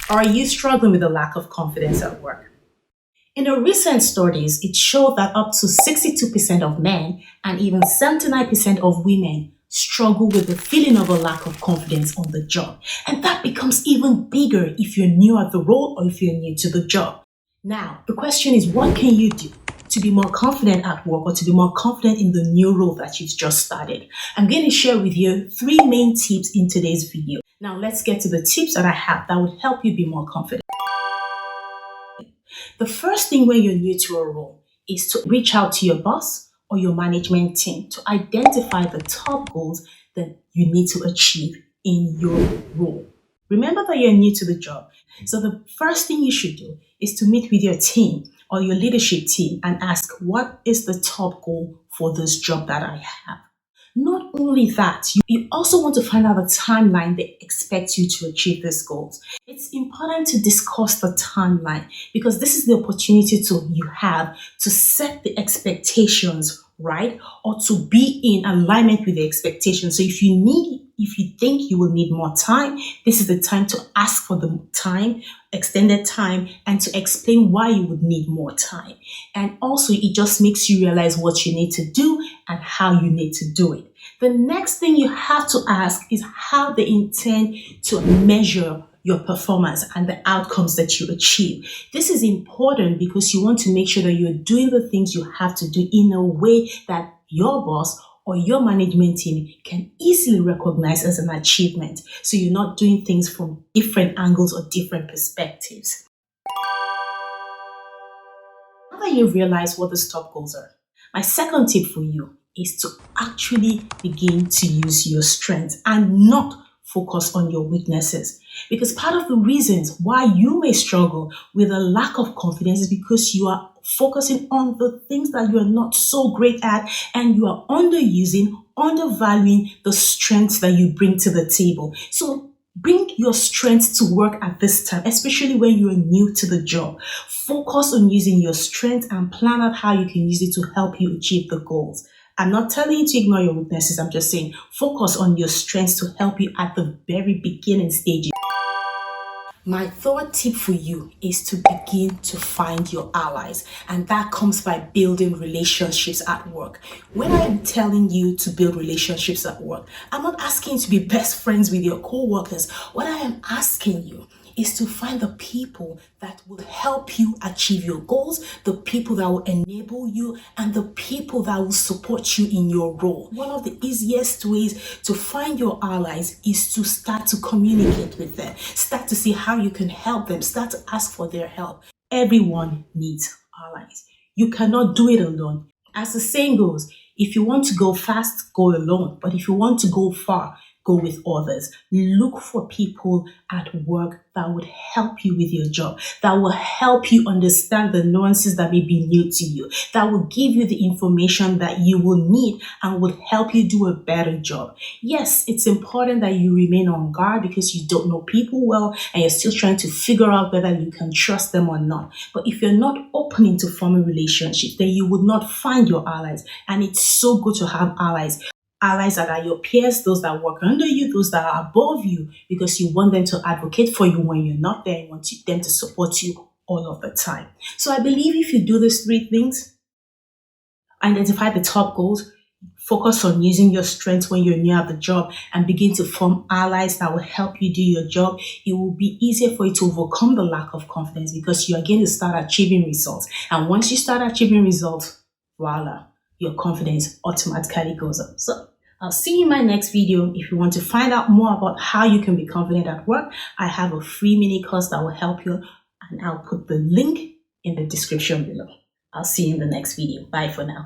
Or are you struggling with a lack of confidence at work? In a recent studies, it showed that up to 62% of men and even 79% of women struggle with the feeling of a lack of confidence on the job. And that becomes even bigger if you're new at the role or if you're new to the job. Now, the question is, what can you do to be more confident at work or to be more confident in the new role that you've just started? I'm going to share with you 3 main tips in today's video. Now, let's get to the tips that I have that would help you be more confident. The first thing when you're new to a role is to reach out to your boss or your management team to identify the top goals that you need to achieve in your role. Remember that you're new to the job. So the first thing you should do is to meet with your team or your leadership team and ask, what is the top goal for this job that I have? Not only that, you also want to find out the timeline they expect you to achieve these goals. It's important to discuss the timeline because this is the opportunity you have to set the expectations right or to be in alignment with the expectations. So if you think you will need more time, this is the time to ask for the time, extended time, and to explain why you would need more time. And also, it just makes you realize what you need to do and how you need to do it. The next thing you have to ask is how they intend to measure your performance and the outcomes that you achieve. This is important because you want to make sure that you're doing the things you have to do in a way that your boss or your management team can easily recognize as an achievement. So you're not doing things from different angles or different perspectives. Now that you've realized what the top goals are, my second tip for you is to actually begin to use your strengths and not focus on your weaknesses. Because part of the reasons why you may struggle with a lack of confidence is because you are focusing on the things that you are not so great at and you are undervaluing the strengths that you bring to the table. So bring your strengths to work at this time, especially when you are new to the job. Focus on using your strengths and plan out how you can use it to help you achieve the goals. I'm not telling you to ignore your weaknesses. I'm just saying focus on your strengths to help you at the very beginning stages. My third tip for you is to begin to find your allies, and that comes by building relationships at work. When I am telling you to build relationships at work, I'm not asking you to be best friends with your co-workers. What I am asking you is to find the people that will help you achieve your goals, the people that will enable you, and the people that will support you in your role. One of the easiest ways to find your allies is to start to communicate with them. Start to see how you can help them. Start to ask for their help. Everyone needs allies. You cannot do it alone. As the saying goes, if you want to go fast, go alone. But if you want to go far, go with others. Look for people at work that would help you with your job, that will help you understand the nuances that may be new to you, that will give you the information that you will need and will help you do a better job. Yes, it's important that you remain on guard because you don't know people well and you're still trying to figure out whether you can trust them or not. But if you're not opening to forming relationships, then you would not find your allies. And it's so good to have allies. Allies that are your peers, those that work under you, those that are above you, because you want them to advocate for you when you're not there. You want them to support you all of the time. So I believe if you do these 3 things, identify the top goals, focus on using your strengths when you're new at the job, and begin to form allies that will help you do your job, it will be easier for you to overcome the lack of confidence because you are going to start achieving results. And once you start achieving results, voila, your confidence automatically goes up. So I'll see you in my next video. If you want to find out more about how you can be confident at work, I have a free mini course that will help you, and I'll put the link in the description below. I'll see you in the next video. Bye for now.